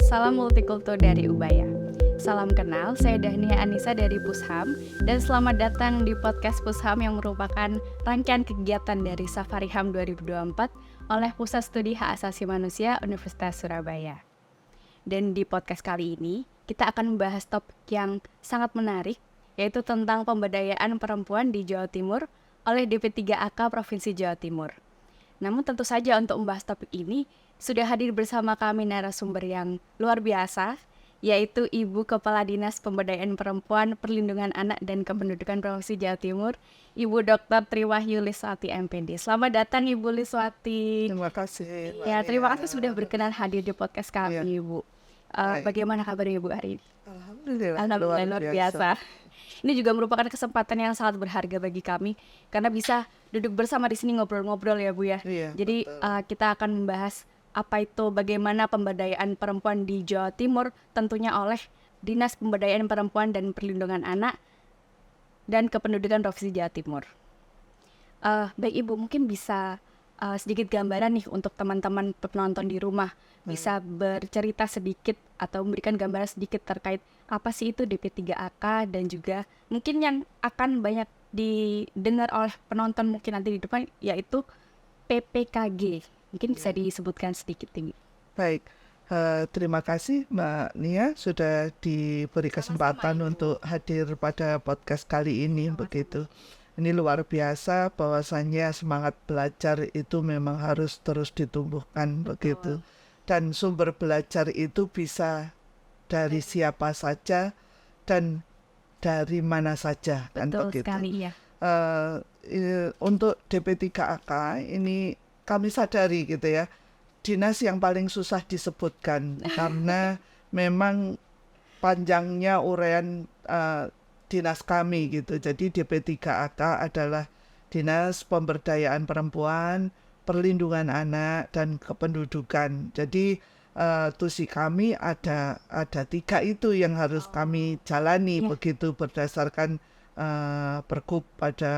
salam multikultur dari Ubaya. Salam kenal, saya Dahnia Anissa dari Pusham, dan selamat datang di podcast Pusham yang merupakan rangkaian kegiatan dari Safari HAM 2024 oleh Pusat Studi Hak Asasi Manusia Universitas Surabaya. Dan di podcast kali ini, kita akan membahas topik yang sangat menarik, yaitu tentang pemberdayaan perempuan di Jawa Timur oleh DP3AK Provinsi Jawa Timur. Namun tentu saja untuk membahas topik ini, sudah hadir bersama kami narasumber yang luar biasa, yaitu Ibu Kepala Dinas Pemberdayaan Perempuan, Perlindungan Anak dan Kependudukan Provinsi Jawa Timur, Ibu Dr. Triwahyu Liswati MPD. Selamat datang Ibu Liswati. Terima kasih. Ya, terima kasih sudah berkenan hadir di podcast kami, Ibu. Bagaimana kabarnya Ibu hari ini? Alhamdulillah luar biasa. Ini juga merupakan kesempatan yang sangat berharga bagi kami karena bisa duduk bersama di sini ngobrol-ngobrol ya Bu ya. Iya, Jadi kita akan membahas apa itu bagaimana pemberdayaan perempuan di Jawa Timur, tentunya oleh Dinas Pemberdayaan Perempuan dan Perlindungan Anak dan Kependudukan Provinsi Jawa Timur. Baik Ibu, mungkin bisa sedikit gambaran nih untuk teman-teman penonton di rumah, bisa bercerita sedikit atau memberikan gambaran sedikit terkait apa sih itu DP3AK, dan juga mungkin yang akan banyak didengar oleh penonton mungkin nanti di depan, yaitu PPKG. Mungkin bisa disebutkan sedikit ini. Baik, terima kasih Mbak Nia sudah diberi kesempatan untuk hadir pada podcast kali ini. Begitu. Ini luar biasa, bahwasannya semangat belajar itu memang harus terus ditumbuhkan. Begitu. Dan sumber belajar itu bisa dari siapa saja dan dari mana saja. Kan Betul begitu. sekali ya. Untuk DP3AK ini kami sadari gitu ya, dinas yang paling susah disebutkan karena memang panjangnya uraian dinas kami gitu. Jadi DP3AK adalah Dinas Pemberdayaan Perempuan, Perlindungan Anak dan Kependudukan. Jadi tusi kami ada 3 itu yang harus kami jalani begitu berdasarkan Pergub pada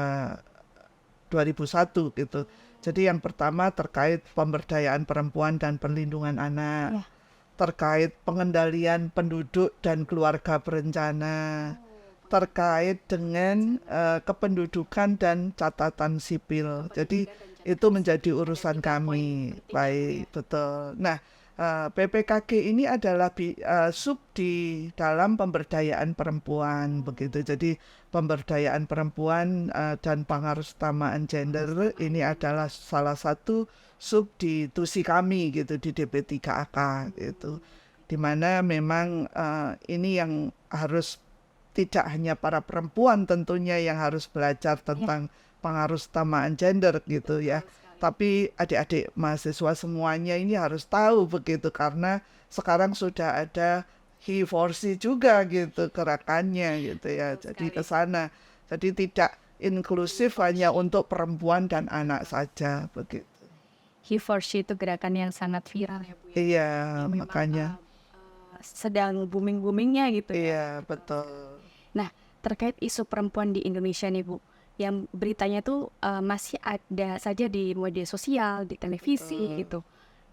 2001 gitu. Jadi yang pertama terkait pemberdayaan perempuan dan perlindungan anak, terkait pengendalian penduduk dan keluarga berencana, terkait dengan kependudukan dan catatan sipil. Jadi itu menjadi urusan kami. Baik, betul. Nah, PPKG ini adalah sub di dalam pemberdayaan perempuan begitu. Jadi pemberdayaan perempuan dan pengarusutamaan gender ini adalah salah satu sub di tusi kami gitu di DP3AK gitu. Dimana memang ini yang harus tidak hanya para perempuan tentunya yang harus belajar tentang pengarusutamaan gender gitu ya. Tapi adik-adik mahasiswa semuanya ini harus tahu begitu, karena sekarang sudah ada He4C juga gitu gerakannya gitu ya. Jadi ke sana. Jadi tidak inklusif hanya untuk perempuan dan anak saja begitu. He4C itu gerakan yang sangat viral ya Bu ya. Iya, makanya Sedang booming-boomingnya gitu ya. iya, betul. Nah, terkait isu perempuan di Indonesia nih Bu, yang beritanya tuh masih ada saja di media sosial, di televisi gitu,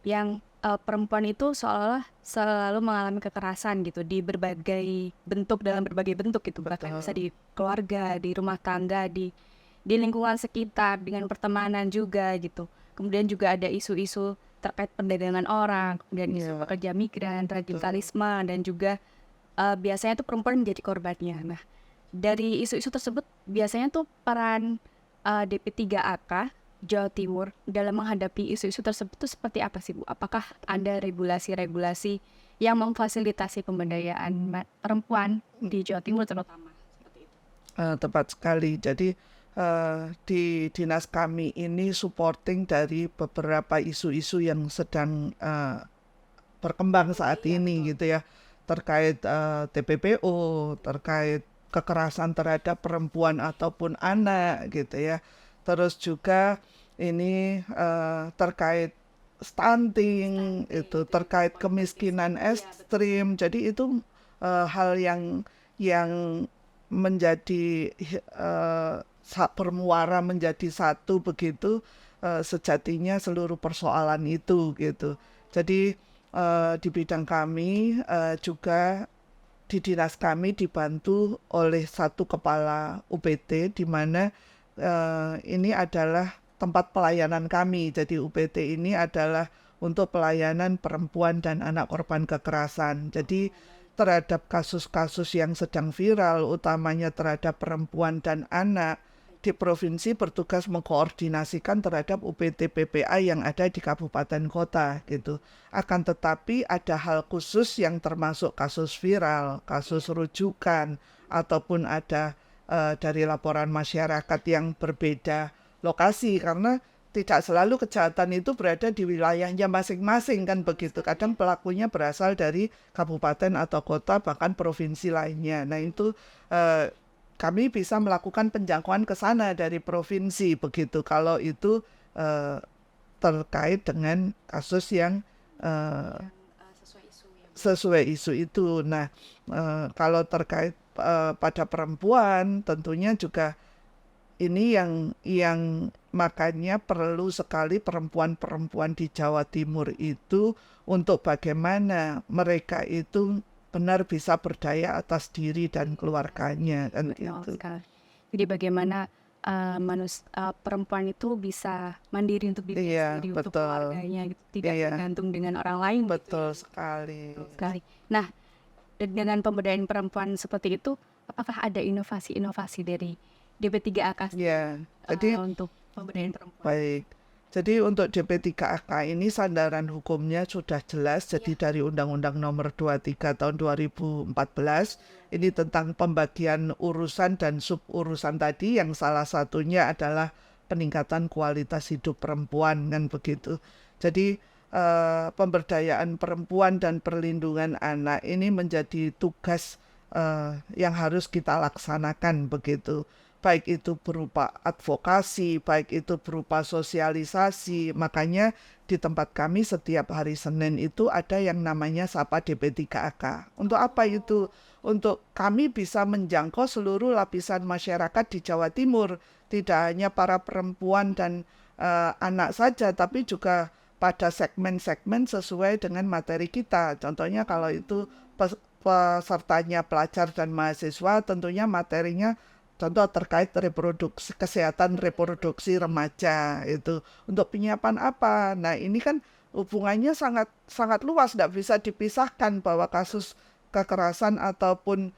yang perempuan itu seolah-olah selalu mengalami kekerasan gitu di berbagai bentuk, dalam berbagai bentuk gitu, bahkan bisa di keluarga, di rumah tangga, di lingkungan sekitar, dengan pertemanan juga gitu. Kemudian juga ada isu-isu terkait perdagangan orang, kemudian isu pekerja migran, radikalisme, dan juga biasanya tuh perempuan menjadi korbannya. Nah, dari isu-isu tersebut biasanya tuh peran DP3AK Jawa Timur dalam menghadapi isu-isu tersebut itu seperti apa sih Bu? Apakah ada regulasi-regulasi yang memfasilitasi pemberdayaan perempuan di Jawa Timur terutama? Seperti itu. Tepat sekali. Jadi di dinas kami ini supporting dari beberapa isu-isu yang sedang berkembang saat ini gitu ya, terkait TPPO, terkait kekerasan terhadap perempuan ataupun anak gitu ya. Terus juga ini terkait stunting, itu terkait kemiskinan ekstrim. Jadi itu hal yang menjadi bermuara menjadi satu begitu, sejatinya seluruh persoalan itu gitu. Jadi di bidang kami juga di dinas kami dibantu oleh satu kepala UPT, di mana ini adalah tempat pelayanan kami. Jadi UPT ini adalah untuk pelayanan perempuan dan anak korban kekerasan. Jadi terhadap kasus-kasus yang sedang viral, utamanya terhadap perempuan dan anak, di provinsi bertugas mengkoordinasikan terhadap UPT PPA yang ada di kabupaten kota gitu. Akan tetapi ada hal khusus yang termasuk kasus viral, kasus rujukan, ataupun ada dari laporan masyarakat yang berbeda lokasi, karena tidak selalu kejahatan itu berada di wilayahnya masing-masing kan begitu. Kadang pelakunya berasal dari kabupaten atau kota, bahkan provinsi lainnya. Nah itu kami bisa melakukan penjangkauan ke sana dari provinsi begitu. Kalau itu terkait dengan kasus yang sesuai isu itu. Nah kalau terkait pada perempuan, tentunya juga ini yang makanya perlu sekali perempuan-perempuan di Jawa Timur itu untuk bagaimana mereka itu benar bisa berdaya atas diri dan keluarganya kan gitu. Jadi bagaimana perempuan itu bisa mandiri untuk diri Iya, sendiri, untuk betul. keluarganya gitu, tidak Iya, tergantung dengan orang lain gitu betul ya. sekali. Betul sekali. Nah, dengan pemberdayaan perempuan seperti itu, apakah ada inovasi-inovasi dari DP3AK Ya, jadi untuk pemberdayaan perempuan? baik. Jadi untuk DP3AK ini sandaran hukumnya sudah jelas. Jadi dari Undang-Undang Nomor 23 Tahun 2014 ini tentang pembagian urusan dan suburusan tadi, yang salah satunya adalah peningkatan kualitas hidup perempuan kan begitu. Jadi pemberdayaan perempuan dan perlindungan anak ini menjadi tugas yang harus kita laksanakan begitu. Baik itu berupa advokasi, baik itu berupa sosialisasi. Makanya di tempat kami setiap hari Senin itu ada yang namanya Sapa DP3AK. Untuk apa itu? Untuk kami bisa menjangkau seluruh lapisan masyarakat di Jawa Timur. Tidak hanya para perempuan dan anak saja, tapi juga pada segmen-segmen sesuai dengan materi kita. Contohnya kalau itu pesertanya pelajar dan mahasiswa, tentunya materinya contoh terkait reproduksi, kesehatan reproduksi remaja itu untuk penyiapan apa. Nah ini kan hubungannya sangat sangat luas, tidak bisa dipisahkan bahwa kasus kekerasan ataupun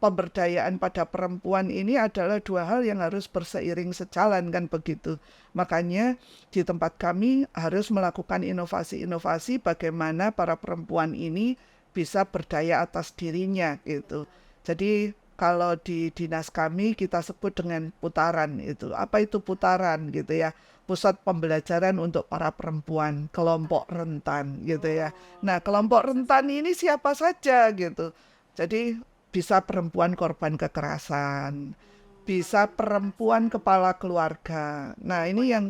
pemberdayaan pada perempuan ini adalah dua hal yang harus berseiring sejalan kan begitu. Makanya di tempat kami harus melakukan inovasi-inovasi bagaimana para perempuan ini bisa berdaya atas dirinya gitu. Jadi kalau di dinas kami kita sebut dengan putaran itu. Apa itu putaran gitu ya? Pusat pembelajaran untuk para perempuan, kelompok rentan gitu ya. Nah, kelompok rentan ini siapa saja gitu. Jadi bisa perempuan korban kekerasan, bisa perempuan kepala keluarga. Nah, ini yang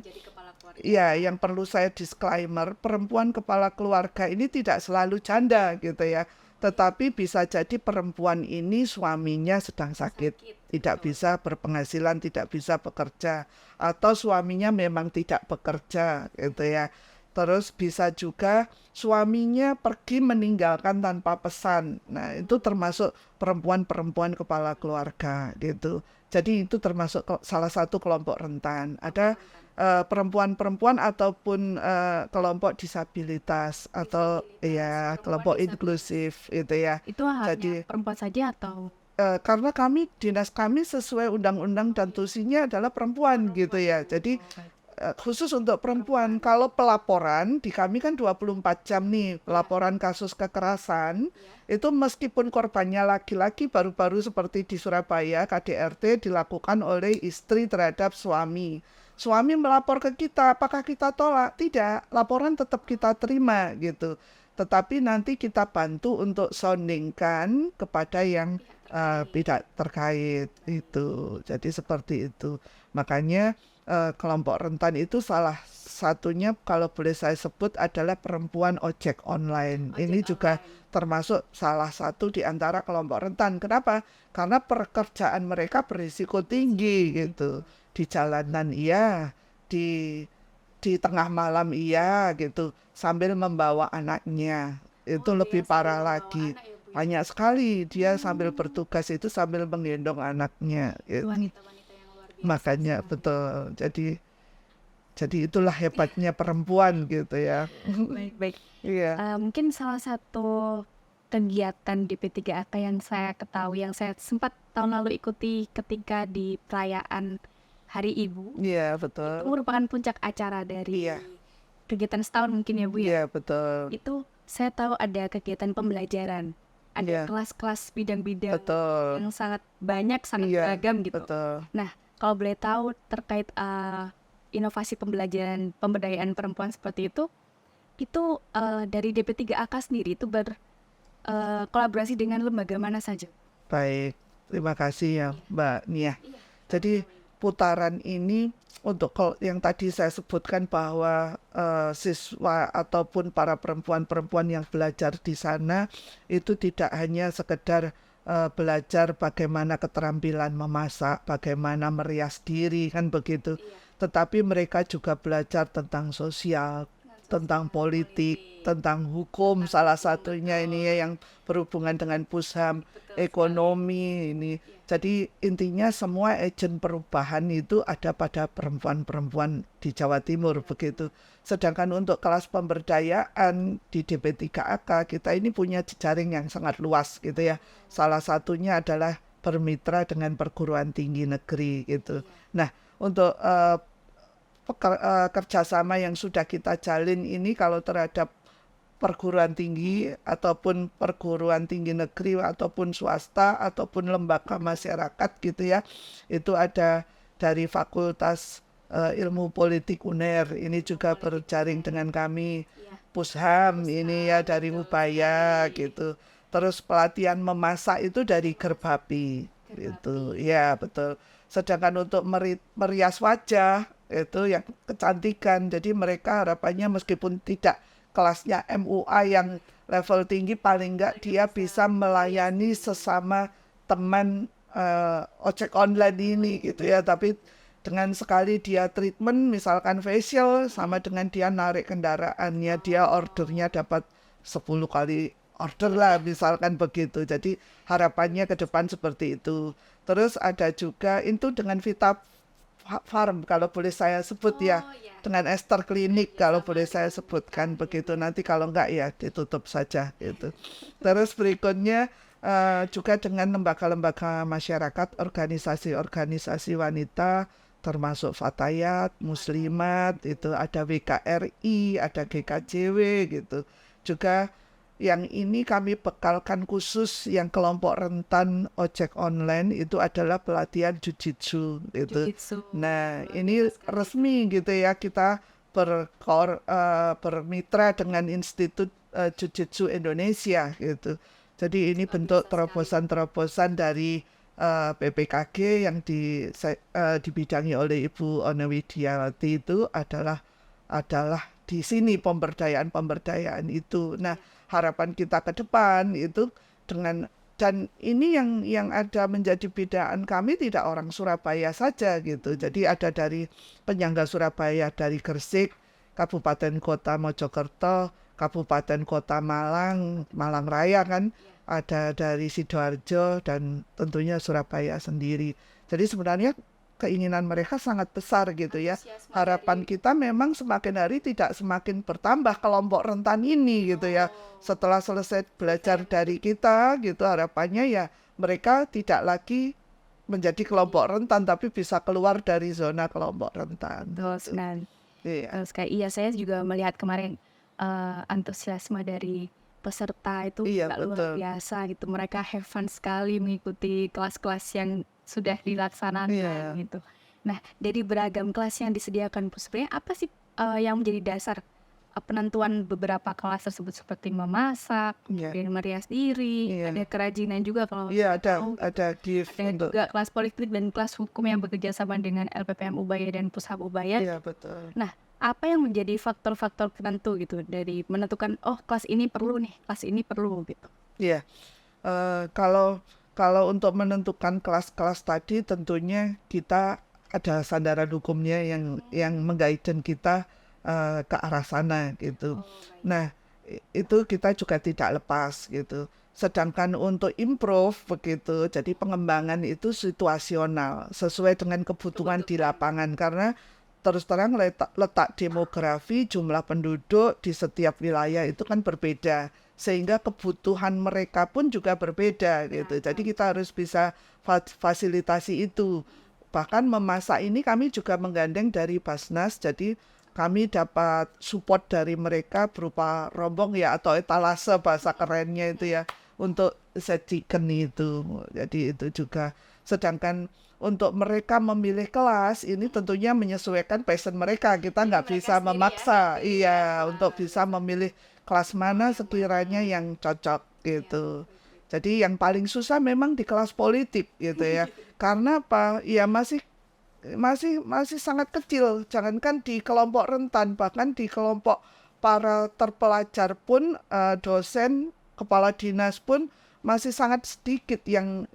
ya, yang perlu saya disclaimer, perempuan kepala keluarga ini tidak selalu janda gitu ya. Tetapi bisa jadi perempuan ini suaminya sedang sakit, tidak bisa berpenghasilan, tidak bisa bekerja, atau suaminya memang tidak bekerja gitu ya. Terus bisa juga suaminya pergi meninggalkan tanpa pesan. Nah, itu termasuk perempuan-perempuan kepala keluarga gitu. Jadi itu termasuk salah satu kelompok rentan. Ada perempuan-perempuan ataupun kelompok disabilitas atau ya kelompok inklusif itu ya. Itu hanya Jadi perempuan saja atau karena kami dinas kami sesuai undang-undang dan tusinya adalah perempuan gitu ya. Jadi khusus untuk perempuan. Kalau pelaporan di kami kan 24 jam nih laporan kasus kekerasan. Itu meskipun korbannya laki-laki, baru-baru seperti di Surabaya KDRT dilakukan oleh istri terhadap suami. Suami melapor ke kita, apakah kita tolak? Tidak, laporan tetap kita terima gitu. Tetapi nanti kita bantu untuk soundingkan kepada yang tidak terkait itu. Jadi seperti itu. Makanya kelompok rentan itu salah satunya kalau boleh saya sebut adalah perempuan ojek online. Ini juga termasuk salah satu di antara kelompok rentan. Kenapa? Karena pekerjaan mereka berisiko tinggi gitu. Di jalanan iya, di di tengah malam iya gitu, sambil membawa anaknya. Itu lebih parah lagi. Banyak sekali dia sambil bertugas itu sambil menggendong anaknya gitu. Wanita-wanita yang luar biasa Makanya sekali. betul. Jadi itulah hebatnya perempuan gitu ya. Baik-baik. Iya. Mungkin salah satu kegiatan di P3AK yang saya ketahui, yang saya sempat tahun lalu ikuti ketika di perayaan Hari Ibu, Iya, itu betul. merupakan puncak acara dari Iya. kegiatan setahun mungkin ya Bu ya. Iya, betul. Itu saya tahu ada kegiatan pembelajaran, ada Iya, kelas-kelas bidang-bidang betul. yang sangat banyak, sangat Iya, beragam gitu. betul. Nah, kalau boleh tahu terkait inovasi pembelajaran pemberdayaan perempuan seperti itu dari DP3AK sendiri itu berkolaborasi dengan lembaga mana saja? Baik, terima kasih ya Mbak Nia. Jadi putaran ini untuk yang tadi saya sebutkan bahwa siswa ataupun para perempuan-perempuan yang belajar di sana itu tidak hanya sekedar belajar bagaimana keterampilan memasak, bagaimana merias diri kan begitu, tetapi mereka juga belajar tentang sosial, tentang politik, tentang hukum salah satunya ini ya yang berhubungan dengan Pusham, ekonomi ini. Jadi intinya semua agen perubahan itu ada pada perempuan-perempuan di Jawa Timur begitu. Sedangkan untuk kelas pemberdayaan di DP3AK kita ini punya jejaring yang sangat luas gitu ya. Salah satunya adalah bermitra dengan perguruan tinggi negeri gitu. Nah, untuk kerjasama yang sudah kita jalin ini kalau terhadap perguruan tinggi ataupun perguruan tinggi negeri ataupun swasta ataupun lembaga masyarakat gitu ya, itu ada dari Fakultas Ilmu Politik UNER ini juga berjaring dengan kami, Pusham ini ya dari Ubaya gitu, terus pelatihan memasak itu dari Gerbapi itu ya betul. Sedangkan untuk merias wajah itu yang kecantikan, jadi mereka harapannya meskipun tidak kelasnya MUA yang level tinggi, paling enggak dia bisa melayani sesama teman ojek online ini gitu ya. Tapi dengan sekali dia treatment misalkan facial sama dengan dia narik kendaraannya, dia ordernya dapat 10 kali order lah misalkan begitu. Jadi harapannya ke depan seperti itu. Terus ada juga itu dengan Vita Farm kalau boleh saya sebut ya, dengan Esther Klinik kalau boleh saya sebutkan begitu, nanti kalau enggak ya ditutup saja gitu. Terus berikutnya juga dengan lembaga-lembaga masyarakat, organisasi-organisasi wanita termasuk Fatayat, Muslimat, itu ada WKRI, ada GKJW gitu. Juga yang ini kami bekalkan khusus yang kelompok rentan ojek online itu adalah pelatihan jujitsu gitu. Nah, ini resmi gitu ya, kita bermitra dengan Institut Jujitsu Indonesia gitu. Jadi ini bentuk terobosan-terobosan dari PPKG yang dibidangi oleh Ibu Ona Widiawati itu adalah di sini pemberdayaan itu. Nah, harapan kita ke depan itu dengan dan ini yang ada menjadi bidaan kami tidak orang Surabaya saja gitu. Jadi ada dari penyangga Surabaya, dari Gresik, Kabupaten Kota Mojokerto, Kabupaten Kota Malang, Malang Raya kan, ada dari Sidoarjo dan tentunya Surabaya sendiri. Jadi sebenarnya keinginan mereka sangat besar gitu ya. Harapan kita memang semakin hari tidak semakin bertambah kelompok rentan ini gitu ya. Setelah selesai belajar dari kita gitu, harapannya ya mereka tidak lagi menjadi kelompok rentan tapi bisa keluar dari zona kelompok rentan. Betul sekali. Iya. Iya, saya juga melihat kemarin antusiasme dari peserta itu Iya, luar betul. biasa gitu. Mereka have fun sekali mengikuti kelas-kelas yang sudah dilaksanakan Iya. gitu. Nah, dari beragam kelas yang disediakan Bu, sebenarnya apa sih yang menjadi dasar penentuan beberapa kelas tersebut seperti memasak, Iya. kemudian merias diri, Iya. ada kerajinan juga kalau Iya, tahu, ada gift ada untuk juga kelas politik dan kelas hukum yang bekerja sama dengan LPPM Ubaya dan Pushab Ubaya. iya betul. Nah, apa yang menjadi faktor-faktor penentu gitu dari menentukan oh kelas ini perlu nih, kelas ini perlu gitu. Iya. Kalau untuk menentukan kelas-kelas tadi tentunya kita ada sandaran hukumnya yang mengguiden kita ke arah sana gitu. Nah, itu kita juga tidak lepas gitu. Sedangkan untuk improve begitu, jadi pengembangan itu situasional sesuai dengan kebutuhan di lapangan karena terus terang letak demografi, jumlah penduduk di setiap wilayah itu kan berbeda sehingga kebutuhan mereka pun juga berbeda gitu. Jadi kita harus bisa fasilitasi itu. Bahkan memasak ini kami juga menggandeng dari Basnas, jadi kami dapat support dari mereka berupa rombong ya atau etalase bahasa kerennya itu ya untuk set chicken itu. Jadi itu juga. Sedangkan untuk mereka memilih kelas ini tentunya menyesuaikan passion mereka. Kita nggak bisa memaksa, iya, untuk bisa memilih kelas mana sekiranya yang cocok gitu. Jadi yang paling susah memang di kelas politik gitu ya. Karena apa? Ya masih sangat kecil. Jangankan di kelompok rentan, bahkan di kelompok para terpelajar pun dosen, kepala dinas pun masih sangat sedikit yang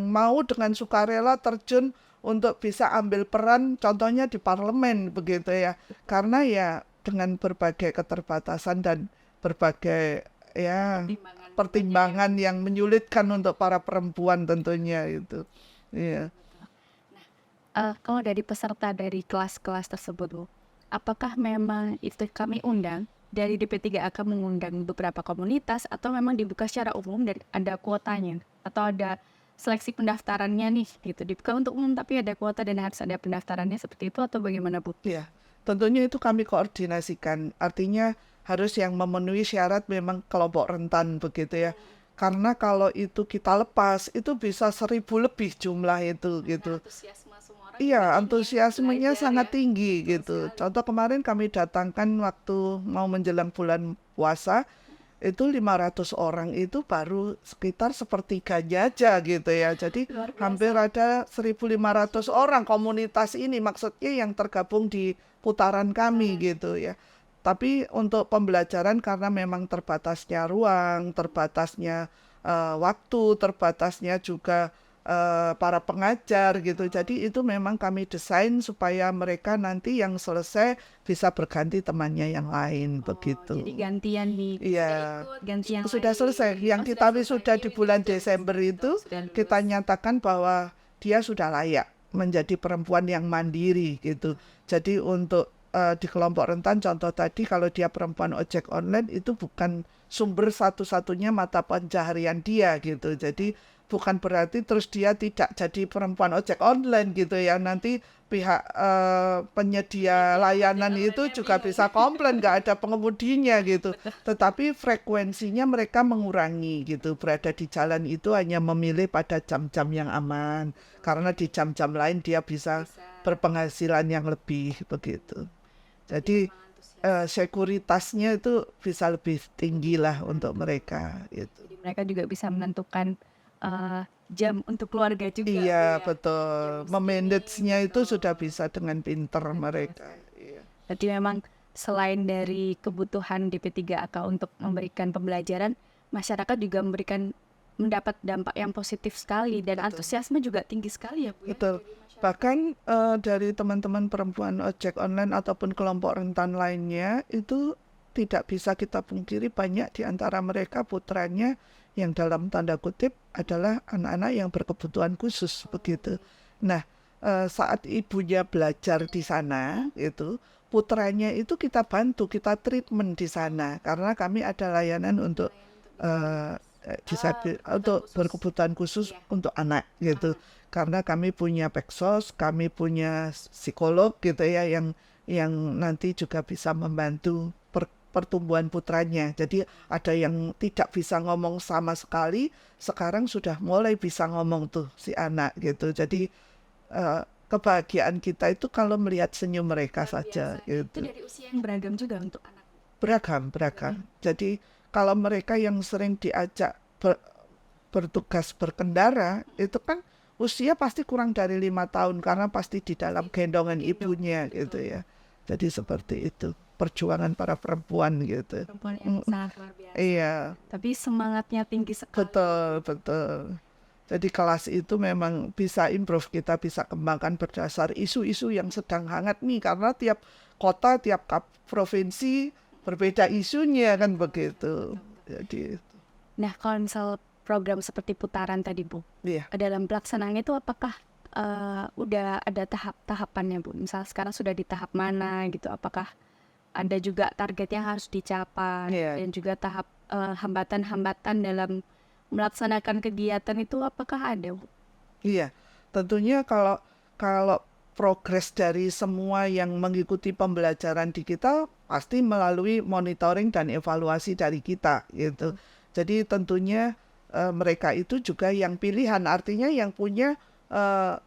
mau dengan sukarela terjun untuk bisa ambil peran contohnya di parlemen begitu ya. Karena ya dengan berbagai keterbatasan dan berbagai ya pertimbangan yang menyulitkan untuk para perempuan tentunya itu. Iya. Kalau dari peserta dari kelas-kelas tersebut, Bu, apakah memang itu kami undang dari DP3AK mengundang beberapa komunitas atau memang dibuka secara umum dan ada kuotanya atau ada seleksi pendaftarannya nih gitu dibuka untuk umum tapi ada kuota dan harus ada pendaftarannya seperti itu atau bagaimana, Bu? Ya, tentunya itu kami koordinasikan. Artinya harus yang memenuhi syarat memang kelompok rentan begitu ya. Karena kalau itu kita lepas, itu bisa 1.000 lebih jumlah itu gitu. Antusiasme semua orang Iya, juga antusiasmenya belajar sangat ya. tinggi gitu. Contoh kemarin kami datangkan waktu mau menjelang bulan puasa, itu 500 orang itu baru sekitar sepertiganya aja gitu ya. Jadi Luar biasa. hampir ada 1.500 orang komunitas ini maksudnya yang tergabung di putaran kami gitu ya. Tapi untuk pembelajaran karena memang terbatasnya ruang, terbatasnya waktu, terbatasnya juga para pengajar gitu. Jadi itu memang kami desain supaya mereka nanti yang selesai bisa berganti temannya yang lain begitu. Jadi gantian nih. Iya, Gantian sudah selesai. Yang kita wisuda di bulan Desember itu kita nyatakan bahwa dia sudah layak menjadi perempuan yang mandiri gitu. Jadi untuk di kelompok rentan contoh tadi kalau dia perempuan ojek online itu bukan sumber satu-satunya mata pencaharian dia gitu. Jadi bukan berarti terus dia tidak jadi perempuan ojek online gitu ya. Nanti pihak penyedia layanan itu juga bisa komplain nggak ada pengemudinya gitu. Tetapi frekuensinya mereka mengurangi gitu. Berada di jalan itu hanya memilih pada jam-jam yang aman. Karena di jam-jam lain dia bisa berpenghasilan yang lebih begitu. Jadi sekuritasnya itu bisa lebih tinggi lah untuk mereka gitu. Jadi mereka juga bisa menentukan jam untuk keluarga juga. Iya, Bu, ya. betul. Memanage-nya itu sudah bisa dengan pinter mereka. Iya. Jadi memang selain dari kebutuhan DP3AK untuk memberikan pembelajaran, masyarakat juga mendapat dampak yang positif sekali dan antusiasme juga tinggi sekali ya, Bu ya. Betul. Bahkan dari teman-teman perempuan ojek online ataupun kelompok rentan lainnya itu tidak bisa kita pungkiri banyak di antara mereka putranya yang dalam tanda kutip adalah anak-anak yang berkebutuhan khusus begitu. Nah, saat ibunya belajar di sana itu putranya itu kita bantu, kita treatment di sana karena kami ada layanan untuk untuk berkebutuhan khusus untuk anak gitu. Karena kami punya peksos, kami punya psikolog gitu ya yang nanti juga bisa membantu pertumbuhan putranya. Jadi ada yang tidak bisa ngomong sama sekali, sekarang sudah mulai bisa ngomong tuh si anak gitu. Jadi kebahagiaan kita itu kalau melihat senyum mereka saja gitu. Itu dari usia yang beragam juga untuk anak. Beragam. Jadi kalau mereka yang sering diajak bertugas berkendara itu kan usia pasti kurang dari 5 tahun karena pasti di dalam gendongan ibunya gitu ya. Jadi seperti itu perjuangan para perempuan gitu. Perempuan yang sangat luar biasa. Iya, Tapi semangatnya tinggi sekali. betul. Jadi kelas itu memang bisa improve, kita bisa kembangkan berdasar isu-isu yang sedang hangat nih karena tiap kota, tiap provinsi berbeda isunya kan begitu. Jadi Nah, kalau misal program seperti putaran tadi Bu, iya. dalam pelaksanaannya itu apakah udah ada tahap-tahapannya Bu? Misal sekarang sudah di tahap mana gitu? Apakah ada juga target yang harus dicapai Iya. dan juga tahap hambatan-hambatan dalam melaksanakan kegiatan itu apakah ada Bu? Iya, tentunya kalau kalau progres dari semua yang mengikuti pembelajaran digital pasti melalui monitoring dan evaluasi dari kita gitu. Jadi tentunya mereka itu juga yang pilihan, artinya yang punya eh,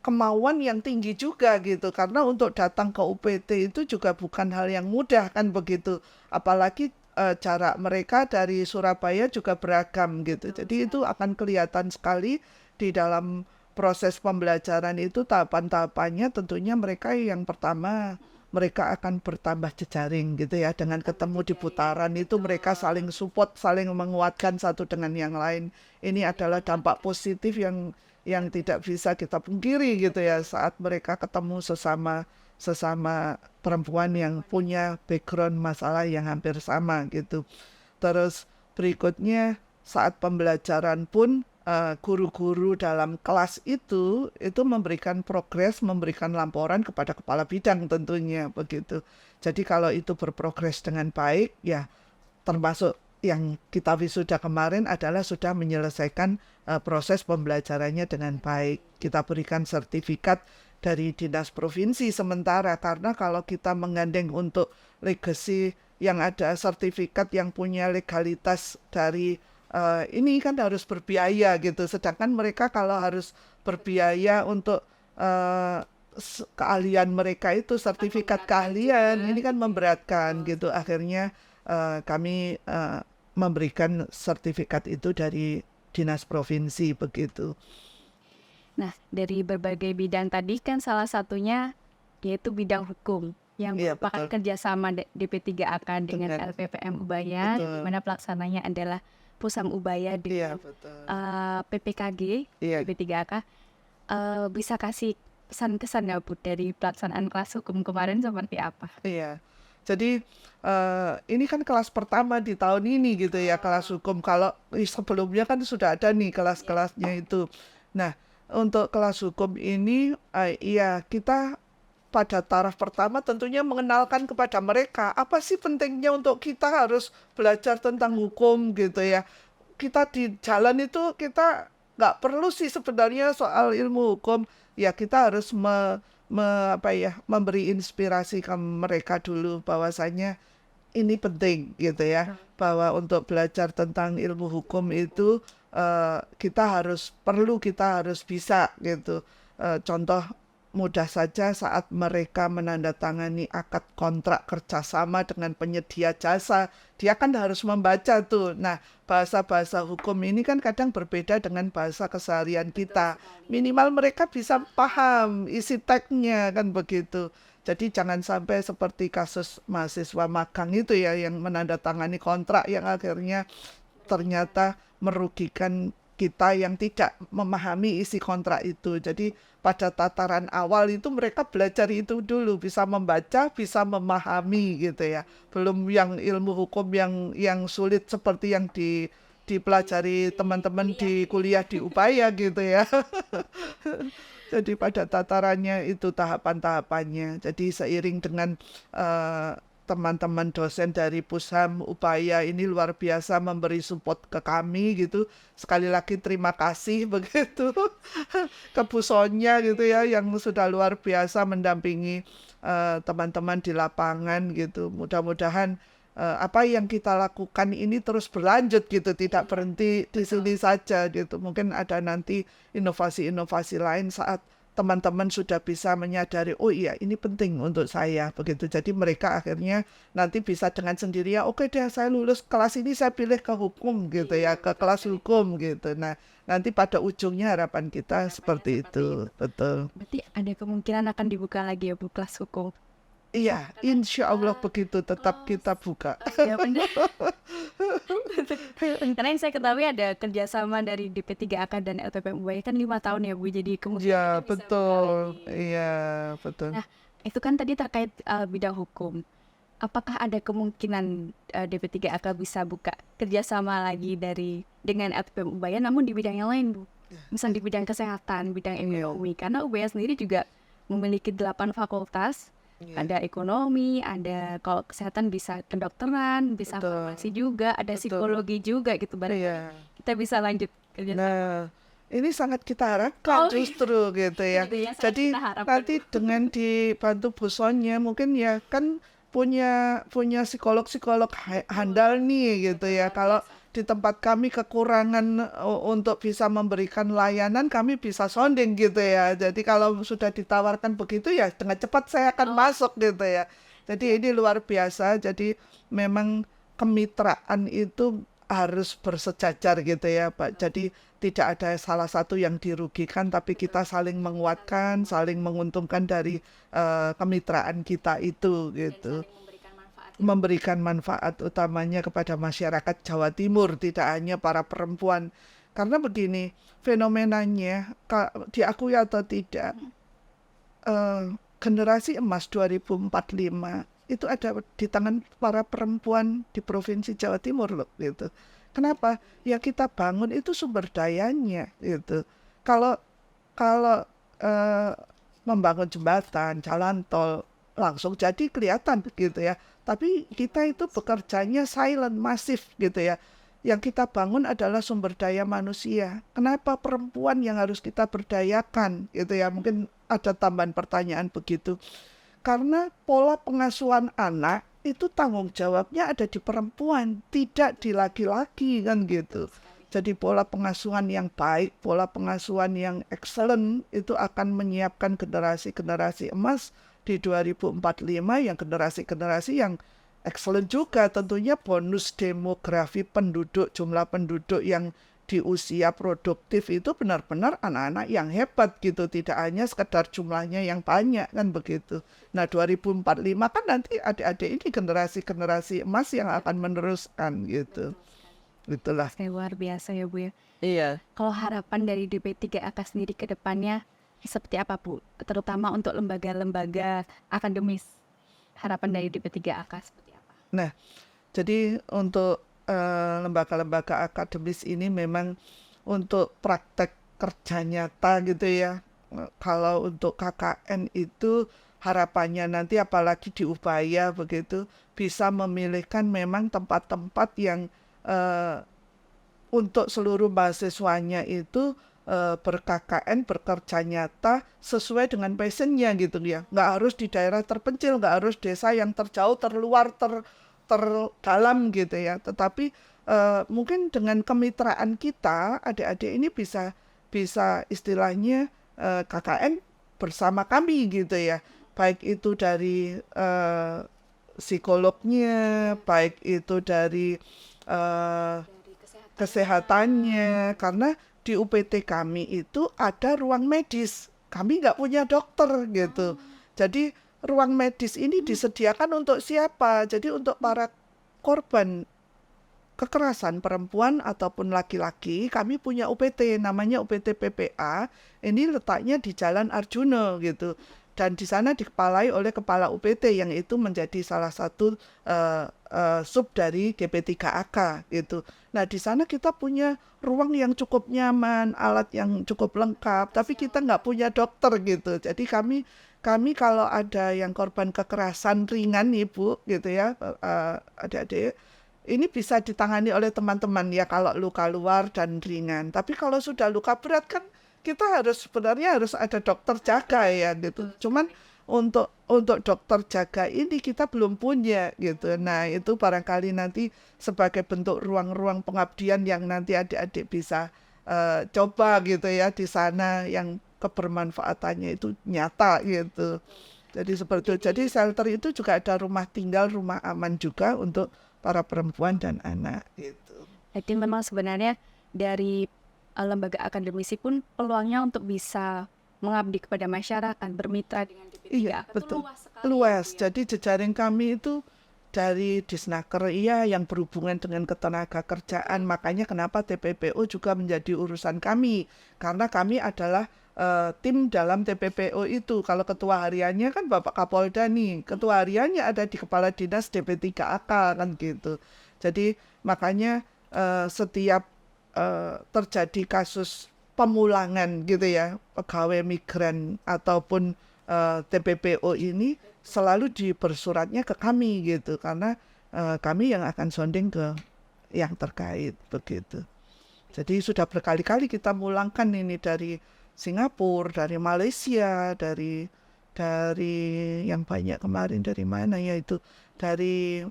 kemauan yang tinggi juga gitu. Karena untuk datang ke UPT itu juga bukan hal yang mudah kan begitu. Apalagi jarak mereka dari Surabaya juga beragam gitu. Jadi itu akan kelihatan sekali di dalam proses pembelajaran itu tahapan-tahapannya. Tentunya mereka yang pertama mereka akan bertambah jejaring gitu ya, dengan ketemu di putaran itu mereka saling support, saling menguatkan satu dengan yang lain. Ini adalah dampak positif yang tidak bisa kita pungkiri gitu ya, saat mereka ketemu sesama perempuan yang punya background masalah yang hampir sama gitu. Terus berikutnya saat pembelajaran pun guru-guru dalam kelas itu memberikan progres, memberikan laporan kepada kepala bidang tentunya begitu. Jadi kalau itu berprogres dengan baik, ya termasuk yang kita wisuda kemarin adalah sudah menyelesaikan proses pembelajarannya dengan baik. Kita berikan sertifikat dari dinas provinsi sementara, karena kalau kita menggandeng untuk legacy yang ada sertifikat yang punya legalitas dari ini kan harus berbiaya gitu. Sedangkan mereka kalau harus berbiaya untuk keahlian mereka itu sertifikat keahlian, ini kan memberatkan gitu. Akhirnya kami memberikan sertifikat itu dari dinas provinsi begitu. Nah, dari berbagai bidang tadi kan salah satunya yaitu bidang hukum yang Iya, merupakan betul. kerjasama DP3AK dengan Dengan LPPM Ubaya, di betul. mana pelaksananya adalah Pusam Ubaya Iya, dengan betul. PPKG Iya. DP3AK. Bisa kasih pesan-kesan nggak Bu dari pelaksanaan kelas hukum kemarin seperti apa? Iya. Jadi ini kan kelas pertama di tahun ini gitu ya, kelas hukum. Kalau sebelumnya kan sudah ada nih kelas-kelasnya itu. Nah, untuk kelas hukum ini iya kita pada taraf pertama tentunya mengenalkan kepada mereka apa sih pentingnya untuk kita harus belajar tentang hukum gitu ya. Kita di jalan itu kita nggak perlu sih sebenarnya soal ilmu hukum. Ya kita harus memberi inspirasi ke mereka dulu bahwasanya ini penting gitu ya, bahwa untuk belajar tentang ilmu hukum itu kita harus bisa gitu. Contoh mudah saja saat mereka menandatangani akad kontrak kerjasama dengan penyedia jasa, dia kan harus membaca tuh. Nah, bahasa-bahasa hukum ini kan kadang berbeda dengan bahasa keseharian kita. Minimal mereka bisa paham isi teksnya kan begitu. Jadi jangan sampai seperti kasus mahasiswa magang itu ya, yang menandatangani kontrak yang akhirnya ternyata merugikan kita yang tidak memahami isi kontrak itu. Jadi pada tataran awal itu mereka belajar itu dulu, bisa membaca, bisa memahami gitu ya. Belum yang ilmu hukum yang sulit seperti yang dipelajari teman-teman di kuliah di Upaya gitu ya. Jadi pada tatarannya itu tahapan-tahapannya. Jadi seiring dengan teman-teman dosen dari Pusham Upaya ini luar biasa memberi support ke kami gitu. Sekali lagi terima kasih begitu ke Bu Sonya gitu ya, yang sudah luar biasa mendampingi teman-teman di lapangan gitu. Mudah-mudahan apa yang kita lakukan ini terus berlanjut gitu, tidak berhenti di sini saja gitu. Mungkin ada nanti inovasi-inovasi lain saat teman-teman sudah bisa menyadari, oh iya ini penting untuk saya begitu. Jadi mereka akhirnya nanti bisa dengan sendirinya, oke deh saya lulus kelas ini saya pilih ke hukum gitu ya, ke kelas hukum gitu. Nah nanti pada ujungnya harapan kita seperti itu, betul. Berarti ada kemungkinan akan dibuka lagi ya Bu kelas hukum? Iya, insya Allah begitu tetap kita buka. Ya benar. Karena yang saya ketahui ada kerjasama dari DP3AK dan LPPM Ubaya kan 5 tahun ya Bu, jadi kemungkinan Ya kita bisa buka betul, lagi. iya betul. Nah, Itu kan tadi terkait bidang hukum. Apakah ada kemungkinan DP3AK bisa buka kerjasama lagi dengan LPM Ubaya, namun di bidang yang lain, Bu? Misal di bidang kesehatan, bidang ekonomi. Karena Ubaya sendiri juga memiliki 8 fakultas. Iya, Ada ekonomi, ada kalau kesehatan bisa kedokteran, bisa betul, farmasi juga, ada betul. psikologi juga gitu. Barangkali Iya. kita bisa lanjut kerjasama. Nah, ini sangat kita harapkan Oh, justru gitu ya. gitu ya, sangat Jadi kita harapkan. nanti dengan dibantu Bu Sonya mungkin ya kan punya psikolog-psikolog handal nih gitu ya. Kalau di tempat kami kekurangan untuk bisa memberikan layanan, kami bisa sounding gitu ya. Jadi kalau sudah ditawarkan begitu ya dengan cepat saya akan masuk gitu ya. Jadi ini luar biasa. Jadi memang kemitraan itu harus bersejajar gitu ya Pak. Jadi tidak ada salah satu yang dirugikan, tapi kita saling menguatkan, saling menguntungkan dari kemitraan kita itu gitu. Memberikan manfaat utamanya kepada masyarakat Jawa Timur, tidak hanya para perempuan. Karena begini, fenomenanya diakui atau tidak, generasi emas 2045 itu ada di tangan para perempuan di Provinsi Jawa Timur loh gitu. Kenapa? Ya kita bangun itu sumber dayanya gitu. Kalau kalau membangun jembatan, jalan tol langsung jadi kelihatan gitu ya. Tapi kita itu bekerjanya silent, masif gitu ya. Yang kita bangun adalah sumber daya manusia. Kenapa perempuan yang harus kita berdayakan gitu ya? Mungkin ada tambahan pertanyaan begitu. Karena pola pengasuhan anak itu tanggung jawabnya ada di perempuan, tidak di laki-laki kan gitu. Jadi pola pengasuhan yang baik, pola pengasuhan yang excellent itu akan menyiapkan generasi-generasi emas di 2045 yang generasi-generasi yang excellent juga. Tentunya bonus demografi penduduk, jumlah penduduk yang di usia produktif itu benar-benar anak-anak yang hebat gitu, tidak hanya sekedar jumlahnya yang banyak kan begitu. Nah 2045 kan nanti adik-adik ini generasi-generasi emas yang akan meneruskan gitu. Itulah. Luar biasa ya Bu ya. Iya. Kalau harapan dari DP3AK sendiri ke depannya seperti apa Bu? Terutama untuk lembaga-lembaga akademis. Harapan dari DP3AK seperti apa? Nah, jadi untuk lembaga-lembaga akademis ini memang untuk praktek kerja nyata gitu ya. Kalau untuk KKN itu harapannya nanti apalagi di Ubaya begitu bisa memilihkan memang tempat-tempat yang untuk seluruh mahasiswanya itu ber-KKN, bekerja nyata sesuai dengan passionnya gitu ya. Nggak harus di daerah terpencil, nggak harus desa yang terjauh, terluar, terdalam gitu ya. Tetapi mungkin dengan kemitraan kita, adik-adik ini bisa istilahnya KKN bersama kami gitu ya. Baik itu dari psikolognya, baik itu dari kesehatannya, karena di UPT kami itu ada ruang medis. Kami nggak punya dokter gitu. Jadi ruang medis ini disediakan untuk siapa? Jadi untuk para korban kekerasan perempuan ataupun laki-laki, kami punya UPT, namanya UPT PPA. Ini letaknya di Jalan Arjuna gitu. Dan di sana dikepalai oleh kepala UPT yang itu menjadi salah satu sub dari DP3AK gitu. Nah di sana kita punya ruang yang cukup nyaman, alat yang cukup lengkap, tapi kita nggak punya dokter gitu. Jadi kami kalau ada yang korban kekerasan ringan Ibu gitu ya, adik-adik, ini bisa ditangani oleh teman-teman ya kalau luka luar dan ringan. Tapi kalau sudah luka berat kan kita sebenarnya harus ada dokter jaga ya gitu. Cuman untuk dokter jaga ini kita belum punya gitu. Nah itu barangkali nanti sebagai bentuk ruang-ruang pengabdian yang nanti adik-adik bisa coba gitu ya di sana yang kebermanfaatannya itu nyata gitu. Jadi seperti itu. Jadi shelter itu juga ada rumah tinggal, rumah aman juga untuk para perempuan dan anak gitu. Jadi memang sebenarnya dari lembaga akademisi pun peluangnya untuk bisa mengabdi kepada masyarakat, bermitra dengan DP3AK Iya, itu betul. luas sekali. Luas. Bu, ya. Jadi jejaring kami itu dari Disnaker iya yang berhubungan dengan ketenaga kerjaan. Makanya kenapa TPPO juga menjadi urusan kami. Karena kami adalah tim dalam TPPO itu. Kalau ketua hariannya kan Bapak Kapolda nih, ketua hariannya ada di Kepala Dinas DP3AK kan gitu. Jadi makanya setiap terjadi kasus pemulangan gitu ya, pegawai migran ataupun TPPO ini selalu dibersuratnya ke kami gitu, karena kami yang akan sounding ke yang terkait begitu. Jadi sudah berkali-kali kita mulangkan ini dari Singapura, dari Malaysia, dari yang banyak kemarin dari mana ya itu, dari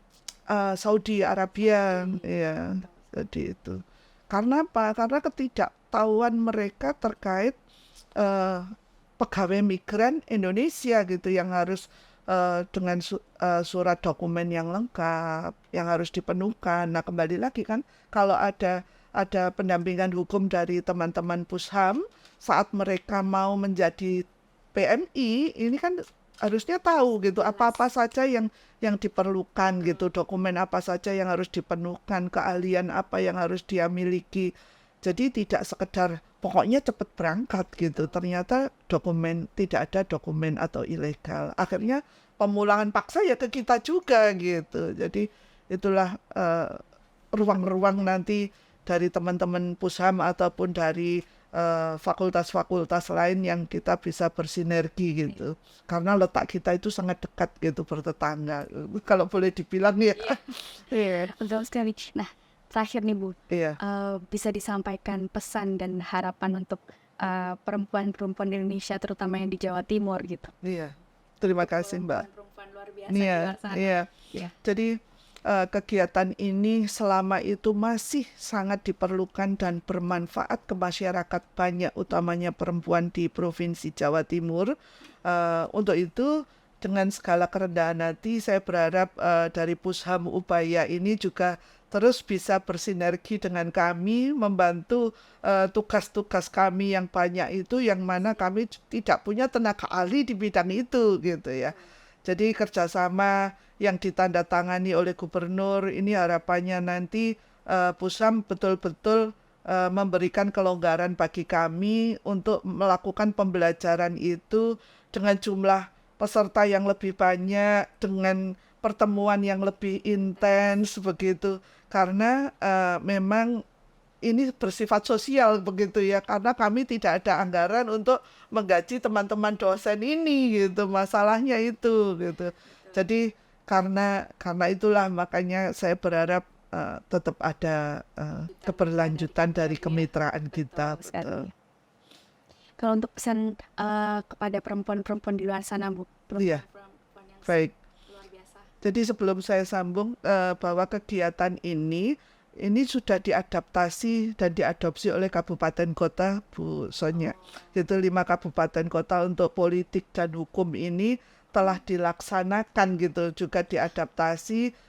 Saudi Arabia ya. Jadi itu. Karena apa? Karena ketidaktahuan mereka terkait pegawai migran Indonesia gitu yang harus dengan surat dokumen yang lengkap yang harus dipenuhkan. Nah, kembali lagi kan kalau ada pendampingan hukum dari teman-teman Pusham saat mereka mau menjadi PMI, ini kan harusnya tahu gitu apa-apa saja yang diperlukan gitu, dokumen apa saja yang harus dipenuhkan, keahlian apa yang harus dia miliki. Jadi tidak sekedar pokoknya cepat berangkat gitu. Ternyata tidak ada dokumen atau ilegal. Akhirnya pemulangan paksa ya ke kita juga gitu. Jadi itulah ruang-ruang nanti dari teman-teman Pusham ataupun dari fakultas-fakultas lain yang kita bisa bersinergi gitu. Karena letak kita itu sangat dekat gitu, bertetangga. Kalau boleh dibilang ya. Iya. Betul sekali. Nah, terakhir nih Bu, Iya. bisa disampaikan pesan dan harapan untuk perempuan-perempuan Indonesia terutama yang di Jawa Timur gitu. Iya. Terima kasih Mbak. Perempuan luar biasa Iya, di luar sana. iya. Iya. Jadi kegiatan ini selama itu masih sangat diperlukan dan bermanfaat ke masyarakat banyak, utamanya perempuan di Provinsi Jawa Timur. Untuk itu, dengan segala kerendahan hati, saya berharap dari Pusham Upaya ini juga terus bisa bersinergi dengan kami, membantu tugas-tugas kami yang banyak itu, yang mana kami tidak punya tenaga ahli di bidang itu, gitu ya. Jadi kerjasama yang ditandatangani oleh gubernur ini harapannya nanti Pusham betul-betul memberikan kelonggaran bagi kami untuk melakukan pembelajaran itu dengan jumlah peserta yang lebih banyak, dengan pertemuan yang lebih intens begitu. Karena memang ini bersifat sosial begitu ya, karena kami tidak ada anggaran untuk menggaji teman-teman dosen ini gitu, masalahnya itu gitu. Jadi karena itulah makanya saya berharap tetap ada keberlanjutan dari kemitraan kita. Sekali. Kalau untuk pesan kepada perempuan-perempuan di luar sana Bu, Iya, perempuan yang baik. luar biasa. Jadi sebelum saya sambung bahwa kegiatan ini sudah diadaptasi dan diadopsi oleh kabupaten kota, Bu Sonya. Itu 5 kabupaten kota untuk politik dan hukum ini telah dilaksanakan gitu, juga diadaptasi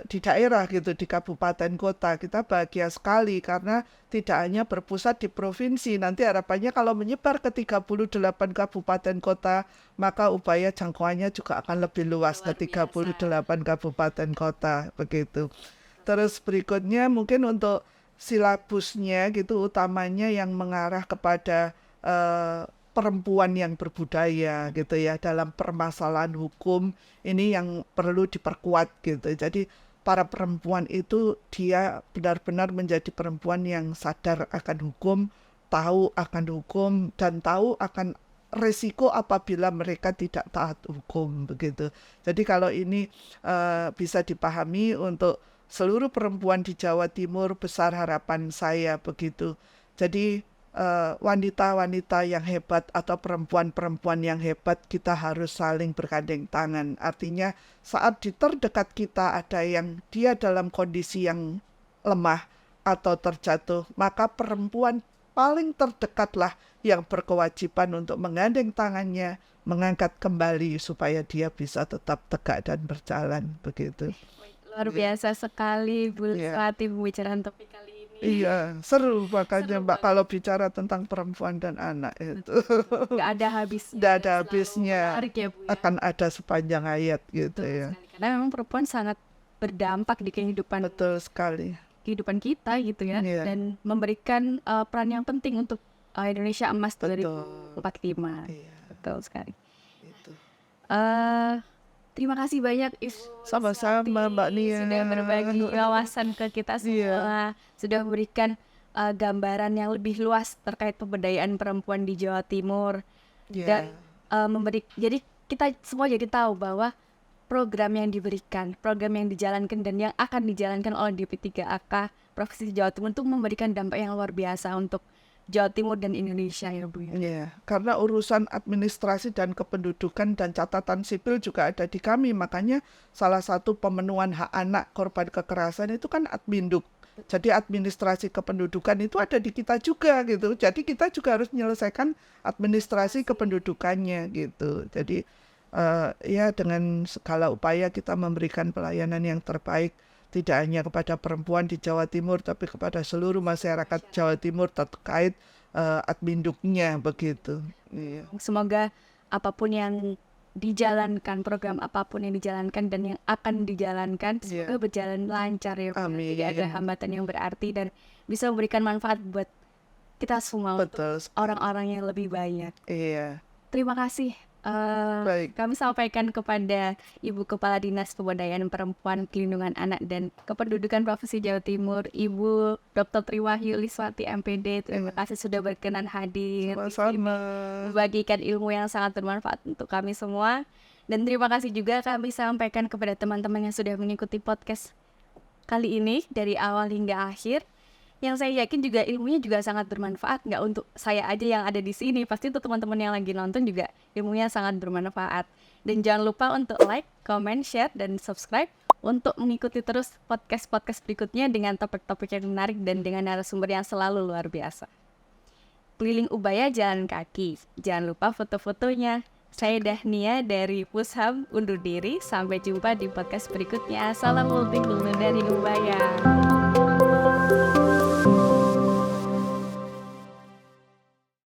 di daerah gitu, di kabupaten kota. Kita bahagia sekali karena tidak hanya berpusat di provinsi. Nanti harapannya kalau menyebar ke 38 kabupaten kota, maka upaya jangkauannya juga akan lebih luas ke 38 kabupaten kota begitu. Terus berikutnya mungkin untuk silabusnya gitu, utamanya yang mengarah kepada perempuan yang berbudaya gitu ya, dalam permasalahan hukum ini yang perlu diperkuat gitu. Jadi para perempuan itu dia benar-benar menjadi perempuan yang sadar akan hukum, tahu akan hukum, dan tahu akan resiko apabila mereka tidak taat hukum begitu. Jadi kalau ini bisa dipahami untuk seluruh perempuan di Jawa Timur, besar harapan saya begitu. Jadi wanita-wanita yang hebat atau perempuan-perempuan yang hebat, kita harus saling bergandeng tangan. Artinya saat di terdekat kita ada yang dia dalam kondisi yang lemah atau terjatuh, maka perempuan paling terdekatlah yang berkewajiban untuk menggandeng tangannya, mengangkat kembali supaya dia bisa tetap tegak dan berjalan begitu. Luar biasa sekali Bu Swati pembicaraan topik kali ini. Iya, seru makanya Mbak kalau bicara tentang perempuan dan anak itu. Nggak ada habisnya. Nggak ada habisnya. Menarik ya Bu ya. Akan ada sepanjang ayat gitu ya. Sekali. Karena memang perempuan sangat berdampak di kehidupan Betul sekali. kita gitu ya. Iya. Dan memberikan peran yang penting untuk Indonesia Emas 2045. Betul. 45. Iya, Betul sekali. itu. Terima kasih banyak Ibu Sama-sama Mbak Nia. sudah berbagi wawasan ke kita semua, sudah memberikan gambaran yang lebih luas terkait pemberdayaan perempuan di Jawa Timur dan jadi kita semua jadi tahu bahwa program yang diberikan, program yang dijalankan dan yang akan dijalankan oleh DP3AK Provinsi Jawa Timur itu memberikan dampak yang luar biasa untuk Jawa Timur dan Indonesia ya Bu. Iya, karena urusan administrasi dan kependudukan dan catatan sipil juga ada di kami. Makanya salah satu pemenuhan hak anak korban kekerasan itu kan Adminduk. Jadi administrasi kependudukan itu ada di kita juga gitu. Jadi kita juga harus menyelesaikan administrasi kependudukannya gitu. Jadi ya dengan segala upaya kita memberikan pelayanan yang terbaik tidak hanya kepada perempuan di Jawa Timur tapi kepada seluruh masyarakat Jawa Timur terkait Adminduknya begitu. Iya. Semoga apapun yang dijalankan, program apapun yang dijalankan dan yang akan dijalankan semoga berjalan lancar ya Bu. Amin. Tidak ada hambatan yang berarti dan bisa memberikan manfaat buat kita semua, Betul. untuk orang-orang yang lebih banyak. Iya. Terima kasih. Baik. Kami sampaikan kepada Ibu Kepala Dinas Pemberdayaan Perempuan, Perlindungan Anak dan Kependudukan Provinsi Jawa Timur, Ibu Dr. Triwahyu Liswati MPD. Terima kasih sudah berkenan hadir, Sama-sama. membagikan ilmu yang sangat bermanfaat untuk kami semua. Dan terima kasih juga kami sampaikan kepada teman-teman yang sudah mengikuti podcast kali ini dari awal hingga akhir. Yang saya yakin juga ilmunya juga sangat bermanfaat, nggak untuk saya aja yang ada di sini, pasti untuk teman-teman yang lagi nonton juga ilmunya sangat bermanfaat. Dan jangan lupa untuk like, comment, share, dan subscribe untuk mengikuti terus podcast-podcast berikutnya dengan topik-topik yang menarik dan dengan narasumber yang selalu luar biasa. Keliling Ubaya jalan kaki, jangan lupa foto-fotonya. Saya Dahnia dari Pusham undur diri, sampai jumpa di podcast berikutnya. Salam multi dari Ubaya.